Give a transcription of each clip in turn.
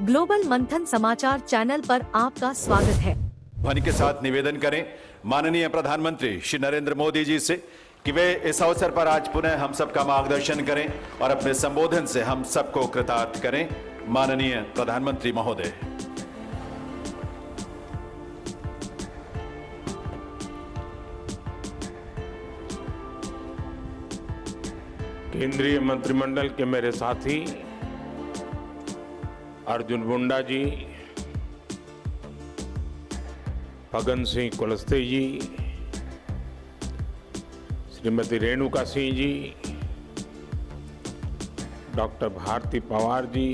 Global मंथन समाचार channel पर आपका स्वागत है। ध्वनि के साथ निवेदन करें माननीय प्रधानमंत्री श्री नरेंद्र मोदी जी से कि वे इस अवसर पर आज पुनः हम सबका मार्गदर्शन करें और अपने संबोधन से हम सबको कृतार्थ करें। माननीय प्रधानमंत्री महोदय। केंद्रीय मंत्रिमंडल के मेरे साथी अर्जुन मुंडा जी, फग्गन सिंह कुलस्ते जी, श्रीमती रेणुका सिंह जी, डॉक्टर भारती पवार जी,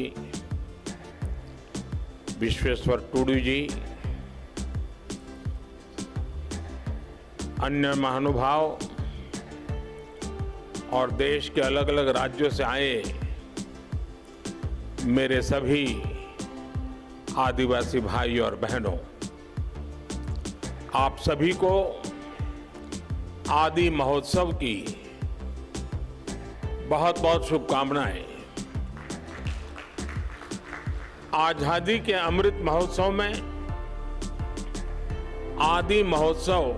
विश्वेश्वर टूडू जी, अन्य महानुभाव और देश के अलग अलग राज्यों से आए मेरे सभी आदिवासी भाई और बहनों, आप सभी को आदि महोत्सव की बहुत बहुत शुभकामनाएं। आजादी के अमृत महोत्सव में आदि महोत्सव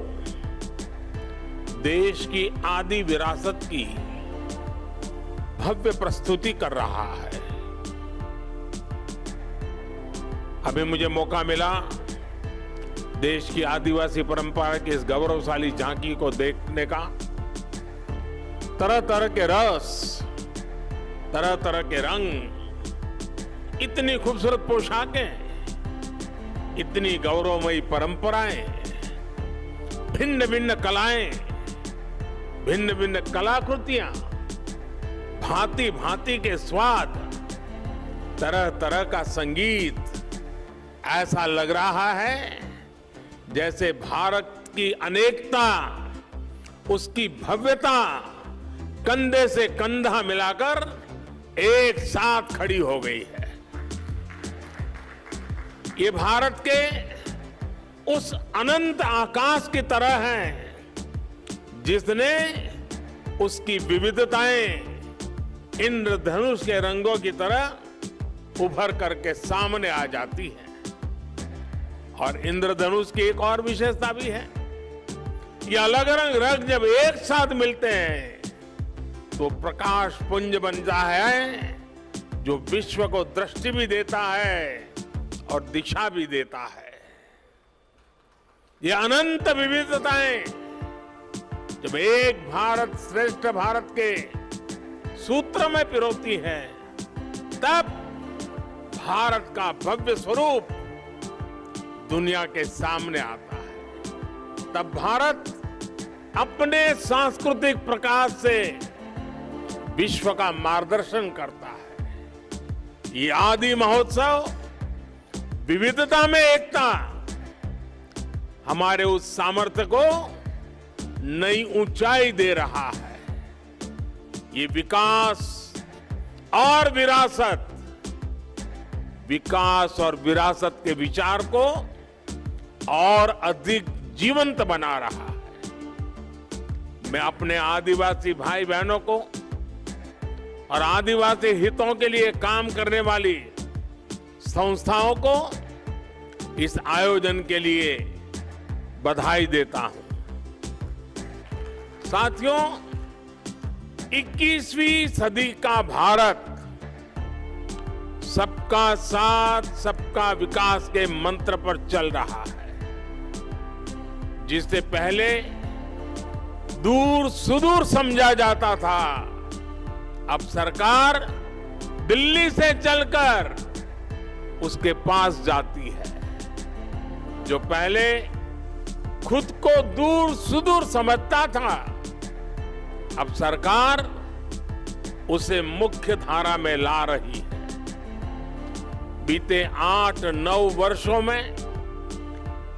देश की आदि विरासत की भव्य प्रस्तुति कर रहा है। अभी मुझे मौका मिला देश की आदिवासी परंपरा की इस गौरवशाली झांकी को देखने का। तरह तरह के रस, तरह तरह के रंग, इतनी खूबसूरत पोशाकें, इतनी गौरवमयी परंपराएं, भिन्न भिन्न कलाएं, भिन्न भिन्न कलाकृतियां, भांति भांति के स्वाद, तरह तरह का संगीत। ऐसा लग रहा है जैसे भारत की अनेकता, उसकी भव्यता कंधे से कंधा मिलाकर एक साथ खड़ी हो गई है। ये भारत के उस अनंत आकाश की तरह है जिसने उसकी विविधताएं इंद्रधनुष के रंगों की तरह उभर करके सामने आ जाती हैं। और इंद्रधनुष की एक और विशेषता भी है, ये अलग अलग रंग जब एक साथ मिलते हैं तो प्रकाश पुंज बनता है जो विश्व को दृष्टि भी देता है और दिशा भी देता है। ये अनंत विविधताएं जब एक भारत श्रेष्ठ भारत के सूत्र में पिरोती हैं, तब भारत का भव्य स्वरूप दुनिया के सामने आता है। तब भारत अपने सांस्कृतिक प्रकाश से विश्व का मार्गदर्शन करता है। ये आदि महोत्सव विविधता में एकता हमारे उस सामर्थ्य को नई ऊंचाई दे रहा है। ये विकास और विरासत, विकास और विरासत के विचार को और अधिक जीवंत बना रहा है। मैं अपने आदिवासी भाई बहनों को और आदिवासी हितों के लिए काम करने वाली संस्थाओं को इस आयोजन के लिए बधाई देता हूं। साथियों, 21वीं सदी का भारत सबका साथ सबका विकास के मंत्र पर चल रहा है। जिससे पहले दूर सुदूर समझा जाता था, अब सरकार दिल्ली से चलकर उसके पास जाती है। जो पहले खुद को दूर सुदूर समझता था, अब सरकार उसे मुख्य धारा में ला रही है। बीते 8-9 वर्षों में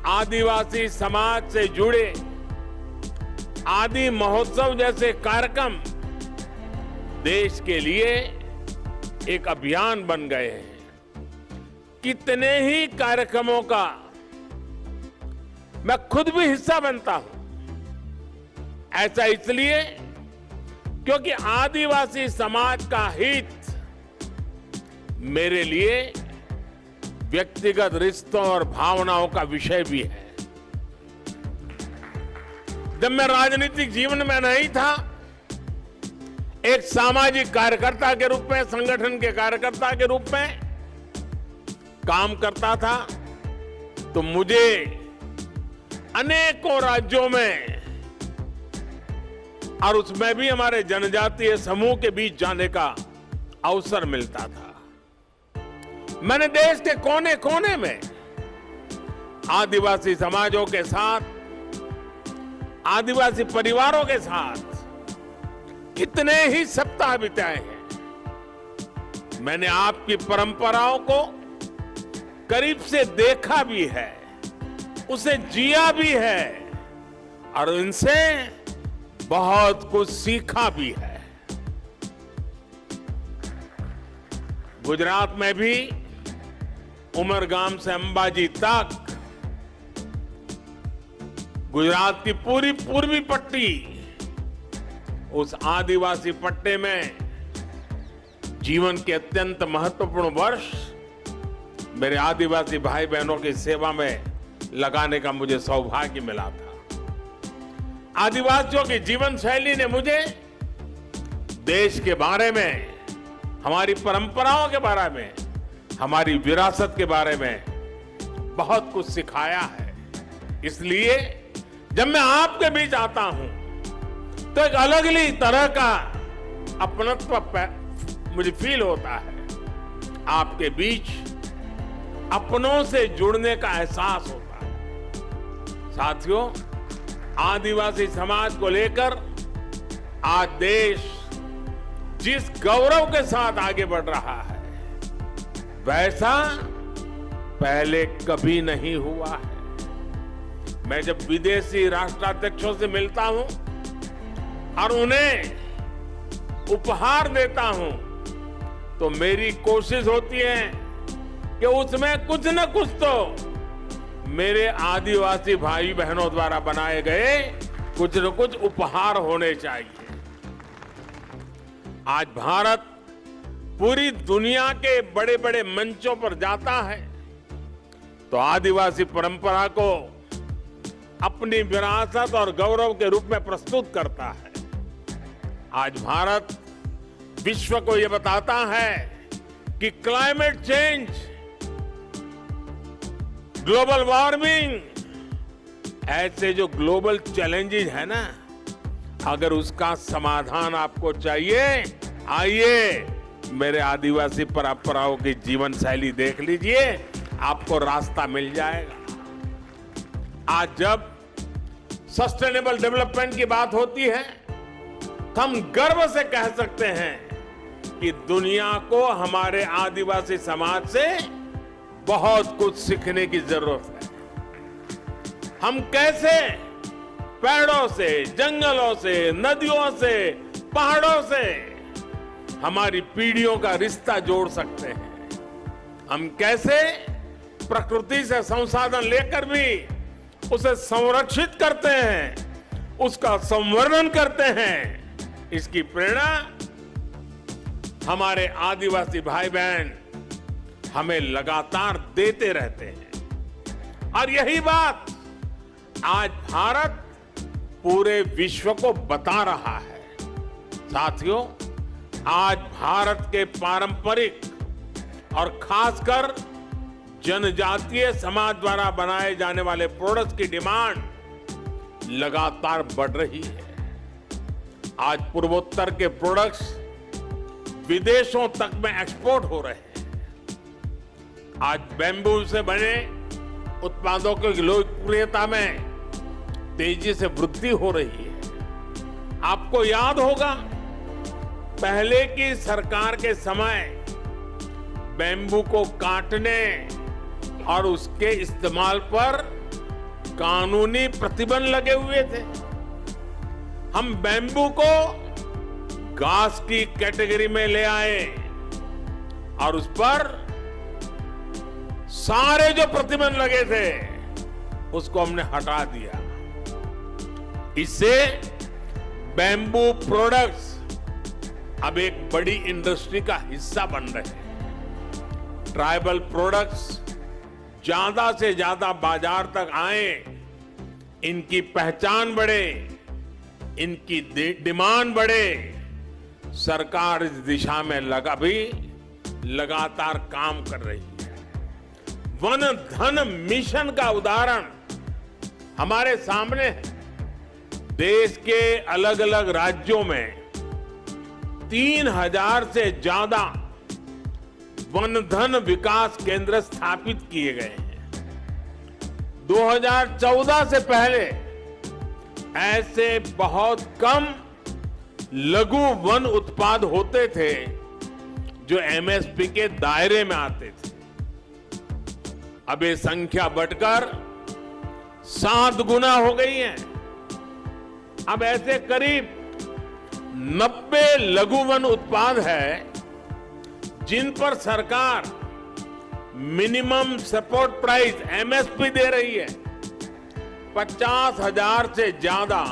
आदिवासी समाज से जुड़े आदि महोत्सव जैसे कार्यक्रम देश के लिए एक अभियान बन गए हैं। कितने ही कार्यक्रमों का मैं खुद भी हिस्सा बनता हूं। ऐसा इसलिए क्योंकि आदिवासी समाज का हित मेरे लिए व्यक्तिगत रिश्तों और भावनाओं का विषय भी है। जब मैं राजनीतिक जीवन में नहीं था, एक सामाजिक कार्यकर्ता के रूप में, संगठन के कार्यकर्ता के रूप में काम करता था, तो मुझे अनेकों राज्यों में और उसमें भी हमारे जनजातीय समूह के बीच जाने का अवसर मिलता था। मैंने देश के कोने कोने में आदिवासी समाजों के साथ, आदिवासी परिवारों के साथ कितने ही सप्ताह बिताए हैं। मैंने आपकी परंपराओं को करीब से देखा भी है, उसे जिया भी है और इनसे बहुत कुछ सीखा भी है। गुजरात में भी उमरगाम से अंबाजी तक गुजरात की पूरी पूर्वी पट्टी, उस आदिवासी पट्टे में जीवन के अत्यंत महत्वपूर्ण वर्ष मेरे आदिवासी भाई बहनों की सेवा में लगाने का मुझे सौभाग्य मिला था। आदिवासियों की जीवन शैली ने मुझे देश के बारे में, हमारी परंपराओं के बारे में, हमारी विरासत के बारे में बहुत कुछ सिखाया है। इसलिए जब मैं आपके बीच आता हूं तो एक अलग ही तरह का अपनत्व मुझे फील होता है। आपके बीच अपनों से जुड़ने का एहसास होता है। साथियों, आदिवासी समाज को लेकर आज देश जिस गौरव के साथ आगे बढ़ रहा है, वैसा पहले कभी नहीं हुआ है। मैं जब विदेशी राष्ट्राध्यक्षों से मिलता हूं और उन्हें उपहार देता हूं, तो मेरी कोशिश होती है कि उसमें कुछ न कुछ तो मेरे आदिवासी भाई बहनों द्वारा बनाए गए कुछ न कुछ उपहार होने चाहिए। आज भारत पूरी दुनिया के बड़े बड़े मंचों पर जाता है तो आदिवासी परंपरा को अपनी विरासत और गौरव के रूप में प्रस्तुत करता है। आज भारत विश्व को यह बताता है कि क्लाइमेट चेंज, ग्लोबल वार्मिंग, ऐसे जो ग्लोबल चैलेंजेस है ना, अगर उसका समाधान आपको चाहिए, आइए मेरे आदिवासी परंपराओं की जीवन शैली देख लीजिए, आपको रास्ता मिल जाएगा। आज जब सस्टेनेबल डेवलपमेंट की बात होती है तो हम गर्व से कह सकते हैं कि दुनिया को हमारे आदिवासी समाज से बहुत कुछ सीखने की जरूरत है। हम कैसे पेड़ों से, जंगलों से, नदियों से, पहाड़ों से हमारी पीढ़ियों का रिश्ता जोड़ सकते हैं। हम कैसे प्रकृति से संसाधन लेकर भी उसे संरक्षित करते हैं, उसका संवर्धन करते हैं। इसकी प्रेरणा हमारे आदिवासी भाई बहन हमें लगातार देते रहते हैं। और यही बात आज भारत पूरे विश्व को बता रहा है। साथियों, आज भारत के पारंपरिक और खासकर जनजातीय समाज द्वारा बनाए जाने वाले प्रोडक्ट्स की डिमांड लगातार बढ़ रही है। आज पूर्वोत्तर के प्रोडक्ट्स विदेशों तक में एक्सपोर्ट हो रहे हैं। आज बैम्बू से बने उत्पादों की लोकप्रियता में तेजी से वृद्धि हो रही है। आपको याद होगा, पहले की सरकार के समय बैम्बू को काटने और उसके इस्तेमाल पर कानूनी प्रतिबंध लगे हुए थे। हम बैम्बू को घास की कैटेगरी में ले आए और उस पर सारे जो प्रतिबंध लगे थे उसको हमने हटा दिया। इससे बैम्बू प्रोडक्ट्स अब एक बड़ी इंडस्ट्री का हिस्सा बन रहे हैं। ट्राइबल प्रोडक्ट्स ज्यादा से ज्यादा बाजार तक आए, इनकी पहचान बढ़े, इनकी डिमांड बढ़े, सरकार इस दिशा में लगातार काम कर रही है। वन धन मिशन का उदाहरण हमारे सामने है। देश के अलग अलग राज्यों में 3000 से ज्यादा वन धन विकास केंद्र स्थापित किए गए हैं। 2014 से पहले ऐसे बहुत कम लघु वन उत्पाद होते थे जो एमएसपी के दायरे में आते थे। अब ये संख्या बढ़कर 7 गुना हो गई है। अब ऐसे करीब 90 लघु वन उत्पाद है जिन पर सरकार मिनिमम सपोर्ट प्राइस एमएसपी दे रही है। 50,000 से ज्यादा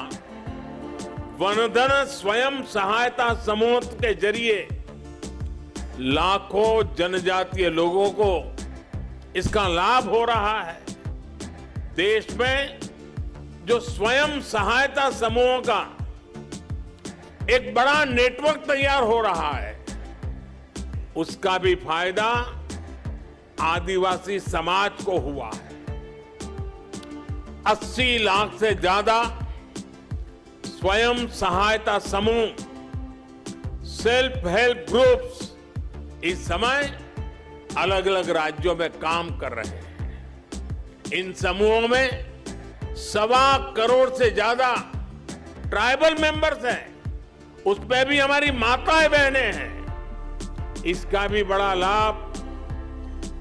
वनधन स्वयं सहायता समूह के जरिए लाखों जनजातीय लोगों को इसका लाभ हो रहा है। देश में जो स्वयं सहायता समूहों का एक बड़ा नेटवर्क तैयार हो रहा है, उसका भी फायदा आदिवासी समाज को हुआ है। 80 लाख से ज्यादा स्वयं सहायता समूह, सेल्फ हेल्प ग्रुप्स इस समय अलग अलग राज्यों में काम कर रहे हैं। इन समूहों में 1.25 करोड़ से ज्यादा ट्राइबल मेंबर्स हैं। उसमें भी हमारी माताएं बहनें हैं। इसका भी बड़ा लाभ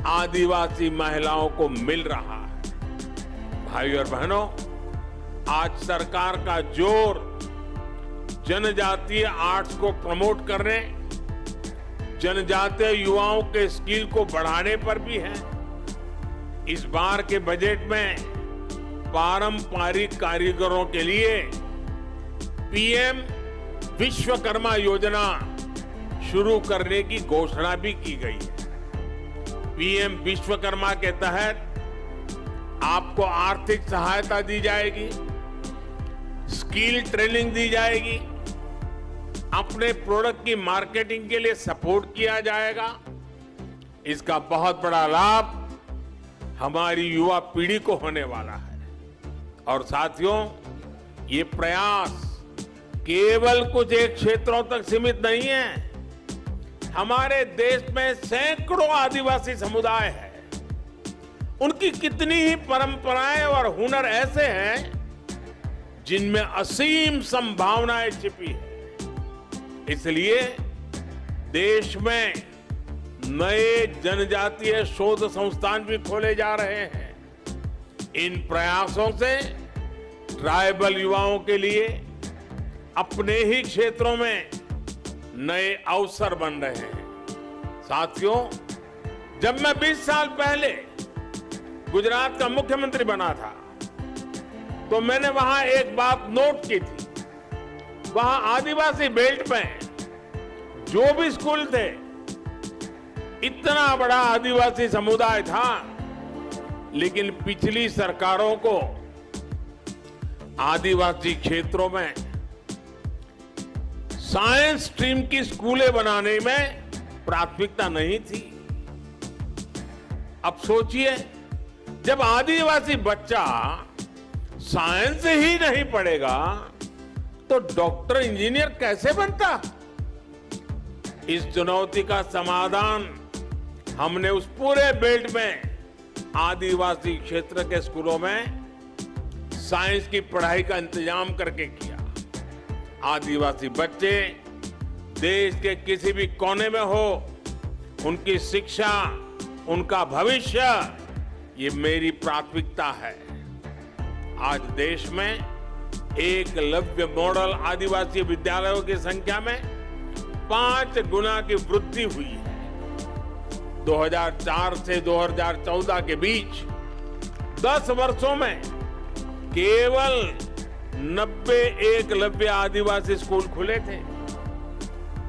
आदिवासी महिलाओं को मिल रहा है। भाइयों और बहनों, आज सरकार का जोर जनजातीय आर्ट्स को प्रमोट करने, जनजातीय युवाओं के स्किल को बढ़ाने पर भी है। इस बार के बजट में पारंपरिक कारीगरों के लिए पीएम विश्वकर्मा योजना शुरू करने की घोषणा भी की गई है। पीएम विश्वकर्मा के तहत आपको आर्थिक सहायता दी जाएगी, स्किल ट्रेनिंग दी जाएगी, अपने प्रोडक्ट की मार्केटिंग के लिए सपोर्ट किया जाएगा। इसका बहुत बड़ा लाभ हमारी युवा पीढ़ी को होने वाला है। और साथियों, ये प्रयास केवल कुछ एक क्षेत्रों तक सीमित नहीं है। हमारे देश में सैकड़ों आदिवासी समुदाय हैं। उनकी कितनी ही परंपराएं और हुनर ऐसे हैं जिनमें असीम संभावनाएं छिपी है। इसलिए देश में नए जनजातीय शोध संस्थान भी खोले जा रहे हैं। इन प्रयासों से ट्राइबल युवाओं के लिए अपने ही क्षेत्रों में नए अवसर बन रहे हैं। साथियों, जब मैं 20 साल पहले गुजरात का मुख्यमंत्री बना था, तो मैंने वहां एक बात नोट की थी। वहां आदिवासी बेल्ट में जो भी स्कूल थे, इतना बड़ा आदिवासी समुदाय था, लेकिन पिछली सरकारों को आदिवासी क्षेत्रों में साइंस स्ट्रीम की स्कूलें बनाने में प्राथमिकता नहीं थी। अब सोचिए, जब आदिवासी बच्चा साइंस ही नहीं पढ़ेगा तो डॉक्टर इंजीनियर कैसे बनता? इस चुनौती का समाधान हमने उस पूरे बेल्ट में आदिवासी क्षेत्र के स्कूलों में साइंस की पढ़ाई का इंतजाम करके किया। आदिवासी बच्चे देश के किसी भी कोने में हो, उनकी शिक्षा, उनका भविष्य, ये मेरी प्राथमिकता है। आज देश में एकलव्य मॉडल आदिवासी विद्यालयों की संख्या में 5 गुना की वृद्धि हुई है। 2004 से 2014 के बीच 10 वर्षों में केवल 90 एकलव्य आदिवासी स्कूल खुले थे,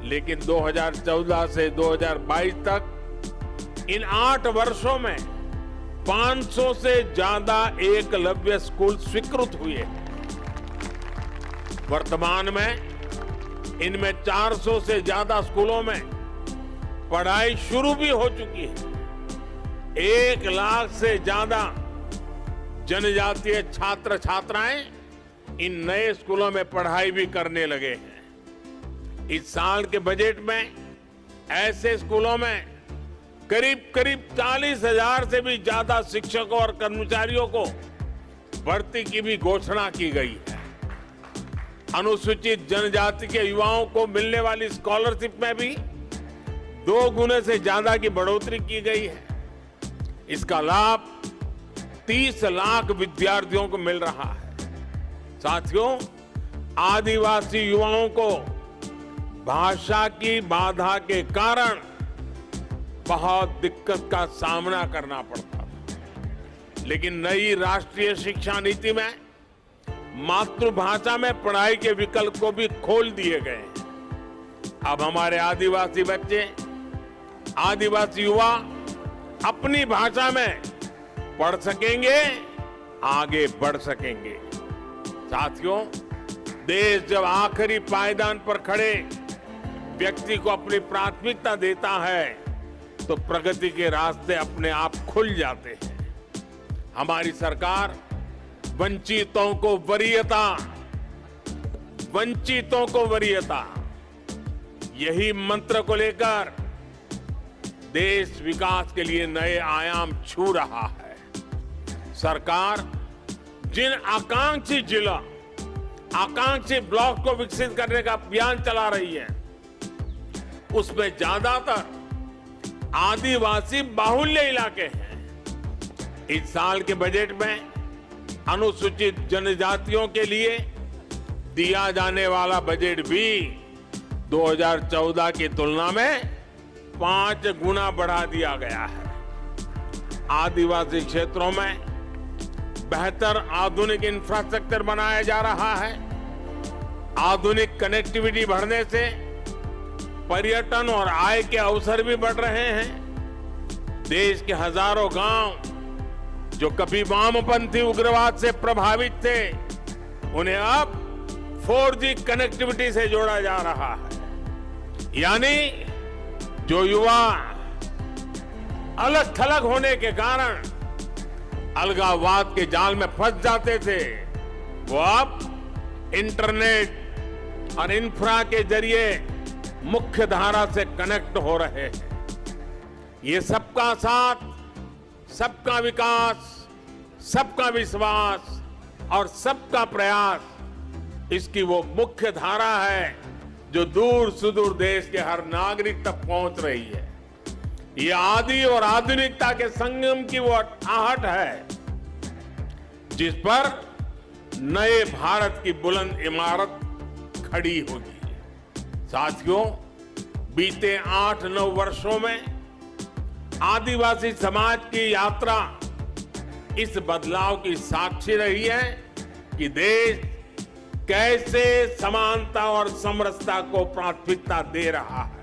लेकिन 2014 से 2022 तक इन 8 वर्षों में 500 से ज्यादा एकलव्य स्कूल स्वीकृत हुए हैं। वर्तमान में इनमें 400 से ज्यादा स्कूलों में पढ़ाई शुरू भी हो चुकी है। 1 लाख से ज्यादा जनजातीय छात्र छात्राएं इन नए स्कूलों में पढ़ाई भी करने लगे हैं। इस साल के बजट में ऐसे स्कूलों में करीब 40,000 से भी ज्यादा शिक्षकों और कर्मचारियों को भर्ती की भी घोषणा की गई है। अनुसूचित जनजाति के युवाओं को मिलने वाली स्कॉलरशिप में भी 2 गुने से ज्यादा की बढ़ोतरी की गई है। इसका लाभ 30 लाख विद्यार्थियों को मिल रहा है। साथियों, आदिवासी युवाओं को भाषा की बाधा के कारण बहुत दिक्कत का सामना करना पड़ता था, लेकिन नई राष्ट्रीय शिक्षा नीति में मातृभाषा में पढ़ाई के विकल्प को भी खोल दिए गए हैं। अब हमारे आदिवासी बच्चे, आदिवासी युवा अपनी भाषा में पढ़ सकेंगे, आगे बढ़ सकेंगे। साथियों, देश जब आखिरी पायदान पर खड़े व्यक्ति को अपनी प्राथमिकता देता है तो प्रगति के रास्ते अपने आप खुल जाते हैं। हमारी सरकार वंचितों को वरीयता, यही मंत्र को लेकर देश विकास के लिए नए आयाम छू रहा है। सरकार जिन आकांक्षी जिला, आकांक्षी ब्लॉक को विकसित करने का अभियान चला रही है, उसमें ज्यादातर आदिवासी बाहुल्य इलाके हैं। इस साल के बजट में अनुसूचित जनजातियों के लिए दिया जाने वाला बजट भी 2014 की तुलना में 5 गुना बढ़ा दिया गया है। आदिवासी क्षेत्रों में बेहतर आधुनिक इंफ्रास्ट्रक्चर बनाया जा रहा है। आधुनिक कनेक्टिविटी बढ़ने से पर्यटन और आय के अवसर भी बढ़ रहे हैं। देश के हजारों गांव जो कभी वामपंथी उग्रवाद से प्रभावित थे, उन्हें अब 4G कनेक्टिविटी से जोड़ा जा रहा है। यानी जो युवा अलग थलग होने के कारण अलगाववाद के जाल में फंस जाते थे, वो अब इंटरनेट और इंफ्रा के जरिए मुख्य धारा से कनेक्ट हो रहे हैं। ये सबका साथ, सबका विकास, सबका विश्वास और सबका प्रयास, इसकी वो मुख्य धारा है जो दूर सुदूर देश के हर नागरिक तक पहुंच रही है। ये आदि और आधुनिकता के संगम की वो आहट है जिस पर नए भारत की बुलंद इमारत खड़ी होगी। साथियों, बीते 8-9 वर्षों में आदिवासी समाज की यात्रा इस बदलाव की साक्षी रही है कि देश कैसे समानता और समरसता को प्राथमिकता दे रहा है।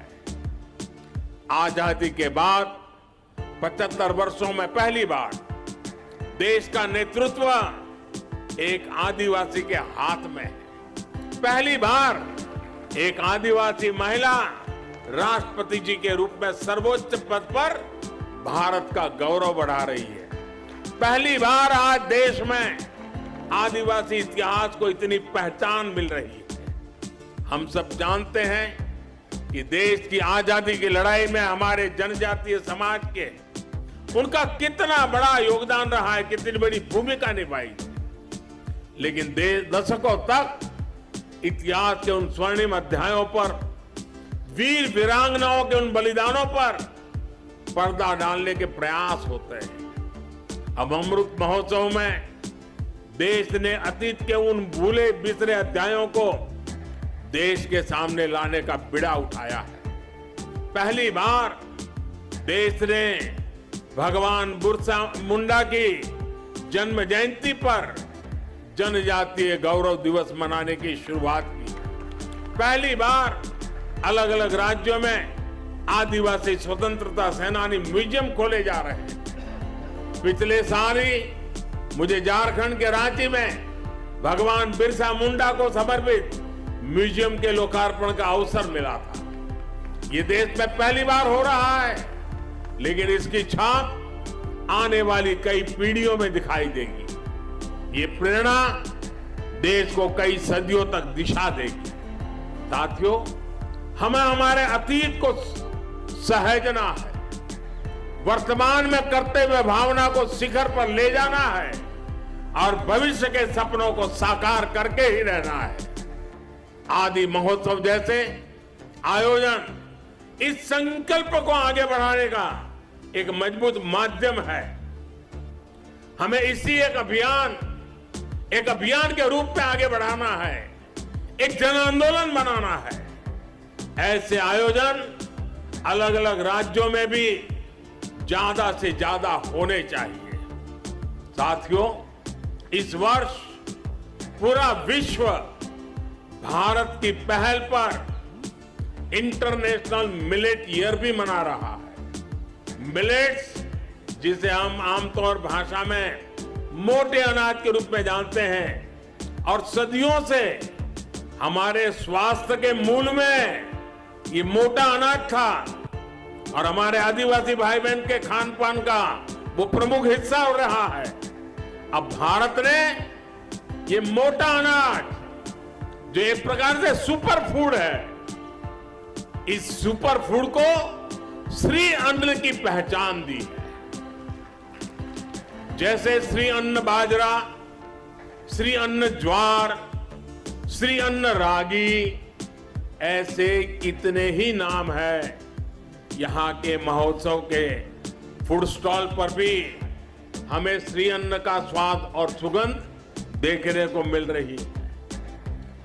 आजादी के बाद 75 वर्षों में पहली बार देश का नेतृत्व एक आदिवासी के हाथ में है। पहली बार एक आदिवासी महिला राष्ट्रपति जी के रूप में सर्वोच्च पद पर भारत का गौरव बढ़ा रही है। पहली बार आज देश में आदिवासी इतिहास को इतनी पहचान मिल रही है। हम सब जानते हैं कि देश की आजादी की लड़ाई में हमारे जनजातीय समाज के उनका कितना बड़ा योगदान रहा है, कितनी बड़ी भूमिका निभाई। लेकिन दशकों तक इतिहास के उन स्वर्णिम अध्यायों पर, वीर वीरांगनाओं के उन बलिदानों पर पर्दा डालने के प्रयास होते हैं। अब अमृत महोत्सव में देश ने अतीत के उन भूले बिसरे अध्यायों को देश के सामने लाने का बीड़ा उठाया है। पहली बार देश ने भगवान बिरसा मुंडा की जन्म जयंती पर जनजातीय गौरव दिवस मनाने की शुरुआत की। पहली बार अलग अलग राज्यों में आदिवासी स्वतंत्रता सेनानी म्यूजियम खोले जा रहे हैं। पिछले साल ही मुझे झारखंड के रांची में भगवान बिरसा मुंडा को समर्पित म्यूजियम के लोकार्पण का अवसर मिला था। ये देश में पहली बार हो रहा है, लेकिन इसकी छाप आने वाली कई पीढ़ियों में दिखाई देगी। ये प्रेरणा देश को कई सदियों तक दिशा देगी। साथियों, हमें हमारे अतीत को सहेजना है, वर्तमान में कर्तव्य भावना को शिखर पर ले जाना है और भविष्य के सपनों को साकार करके ही रहना है। आदि महोत्सव जैसे आयोजन इस संकल्प को आगे बढ़ाने का एक मजबूत माध्यम है। हमें इसी एक अभियान के रूप में आगे बढ़ाना है, एक जन आंदोलन बनाना है। ऐसे आयोजन अलग अलग राज्यों में भी ज्यादा से ज्यादा होने चाहिए। साथियों, इस वर्ष पूरा विश्व भारत की पहल पर इंटरनेशनल मिलेट ईयर भी मना रहा है। मिलेट्स, जिसे हम आमतौर भाषा में मोटे अनाज के रूप में जानते हैं और सदियों से हमारे स्वास्थ्य के मूल में ये मोटा अनाज था और हमारे आदिवासी भाई बहन के खान पान का वो प्रमुख हिस्सा हो रहा है। अब भारत ने ये मोटा अनाज, जो एक प्रकार से सुपर फूड है, इस सुपर फूड को श्री अन्न की पहचान दी है। जैसे श्री अन्न बाजरा, श्री अन्न ज्वार, श्री अन्न रागी, ऐसे कितने ही नाम है। यहां के महोत्सव के फूड स्टॉल पर भी हमें श्री अन्न का स्वाद और सुगंध देखने को मिल रही है।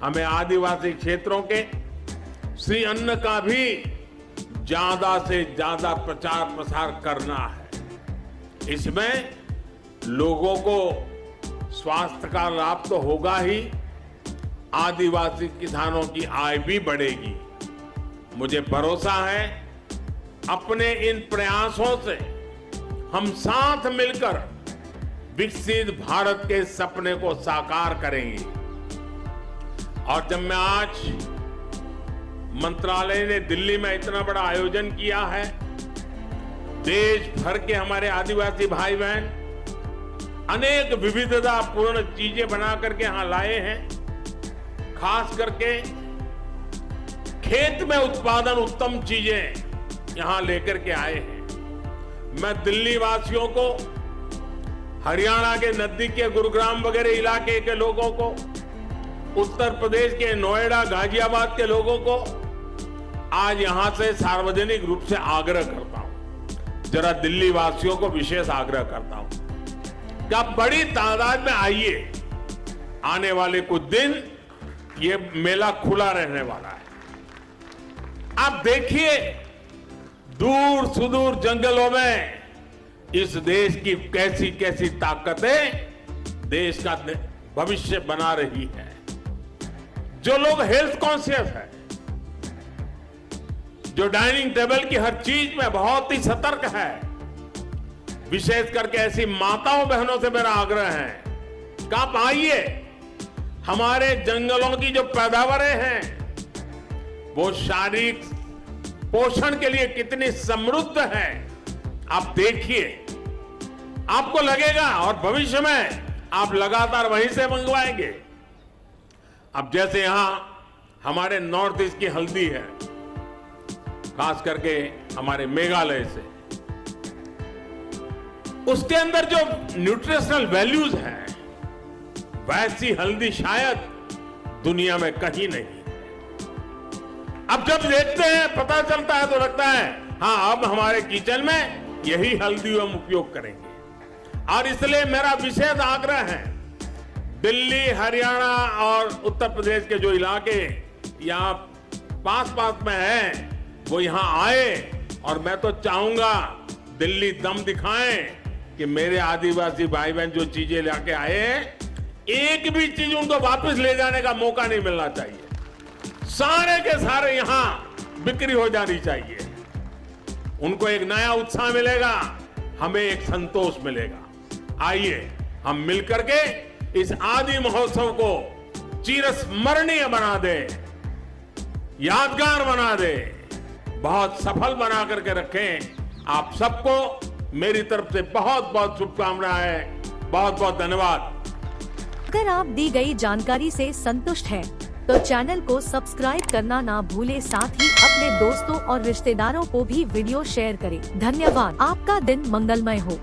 हमें आदिवासी क्षेत्रों के श्री अन्न का भी ज्यादा से ज्यादा प्रचार प्रसार करना है। इसमें लोगों को स्वास्थ्य का लाभ तो होगा ही, आदिवासी किसानों की आय भी बढ़ेगी। मुझे भरोसा है अपने इन प्रयासों से हम साथ मिलकर विकसित भारत के सपने को साकार करेंगे। और जब मैं आज मंत्रालय ने दिल्ली में इतना बड़ा आयोजन किया है, देश भर के हमारे आदिवासी भाई बहन अनेक विविधतापूर्ण चीजें बना करके यहां लाए हैं। खास करके खेत में उत्पादन उत्तम चीजें यहां लेकर के आए हैं। मैं दिल्ली वासियों को, हरियाणा के नजदीक के गुरुग्राम वगैरह इलाके के लोगों को, उत्तर प्रदेश के नोएडा गाजियाबाद के लोगों को आज यहां से सार्वजनिक रूप से आग्रह करता हूं, जरा दिल्ली वासियों को विशेष आग्रह करता हूं कि आप बड़ी तादाद में आइए। आने वाले कुछ दिन ये मेला खुला रहने वाला है। आप देखिए दूर सुदूर जंगलों में इस देश की कैसी कैसी ताकतें देश का भविष्य बना रही है। जो लोग हेल्थ कॉन्शियस है, जो डाइनिंग टेबल की हर चीज में बहुत ही सतर्क है, विशेष करके ऐसी माताओं बहनों से मेरा आग्रह है कि आप आइए। हमारे जंगलों की जो पैदावारें हैं वो शारीरिक पोषण के लिए कितनी समृद्ध है, आप देखिए, आपको लगेगा और भविष्य में आप लगातार वहीं से मंगवाएंगे। अब जैसे यहां हमारे नॉर्थ ईस्ट की हल्दी है, खास करके हमारे मेघालय से, उसके अंदर जो न्यूट्रिशनल वैल्यूज हैं, वैसी हल्दी शायद दुनिया में कहीं नहीं। अब जब देखते हैं, पता चलता है, तो लगता है हाँ, अब हमारे किचन में यही हल्दी हम उपयोग करेंगे। और इसलिए मेरा विशेष आग्रह है, दिल्ली, हरियाणा और उत्तर प्रदेश के जो इलाके यहाँ पास पास में हैं, वो यहाँ आए। और मैं तो चाहूंगा दिल्ली दम दिखाएं कि मेरे आदिवासी भाई बहन जो चीजें लाके आए हैं, एक भी चीज उनको वापस ले जाने का मौका नहीं मिलना चाहिए। सारे के सारे यहां बिक्री हो जानी चाहिए। उनको एक नया उत्साह मिलेगा, हमें एक संतोष मिलेगा। आइए हम मिलकर के इस आदि महोत्सव को चिरस्मरणीय बना दे, यादगार बना दे, बहुत सफल बना करके रखें। आप सबको मेरी तरफ से बहुत बहुत शुभकामनाएं, बहुत बहुत धन्यवाद। अगर आप दी गई जानकारी से संतुष्ट हैं, तो चैनल को सब्सक्राइब करना ना भूले, साथ ही अपने दोस्तों और रिश्तेदारों को भी वीडियो शेयर करें। धन्यवाद। आपका दिन मंगलमय हो।